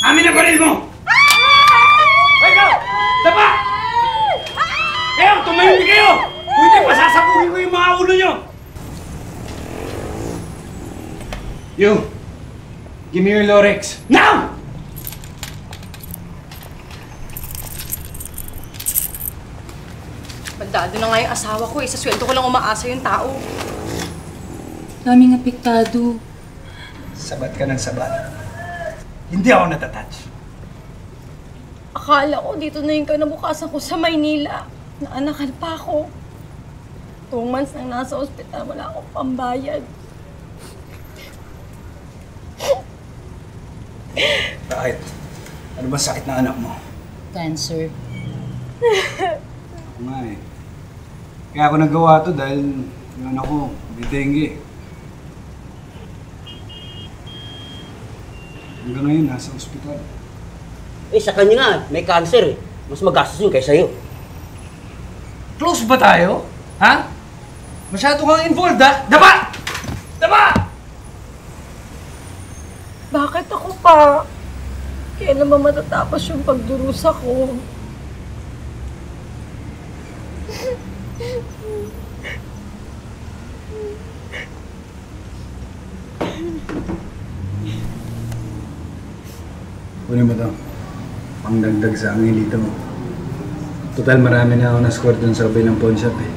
Amin ang baril mo! Ay, ikaw! Tapa! Kayo, tumahimik kayo! Kung hindi, pasasabugin ko yung mga ulo nyo! You, give me your Lorex. Now! Bandado na nga yung asawa ko eh. Sa sweldo ko lang umaasa yung tao. Daming apektado. Sabat ka ng sabat. Hindi ako natatouch. Akala ko dito na yung kinabukasan ko sa Maynila. Naanakan pa ako. 2 months nang nasa ospital, wala akong pambayad. Bakit? Ano ba sakit na anak mo? Cancer. Ako nga eh. Kaya ako nagawa to dahil yung anak ko, may dengue. Hanggang ngayon, nasa ospital. Eh, sa kanya nga, may cancer eh. Mas magastos yun kaysa iyo. Close ba tayo? Ha? Masyado kang involved, ha? Daba! Daba! Bakit ako pa? Kailan ba matatapos yung pagdurusa ko? Kunin mo to. Pangdagdag sa angilito mo. Total, marami na ako na-score dun sa kabilang pawn shop eh.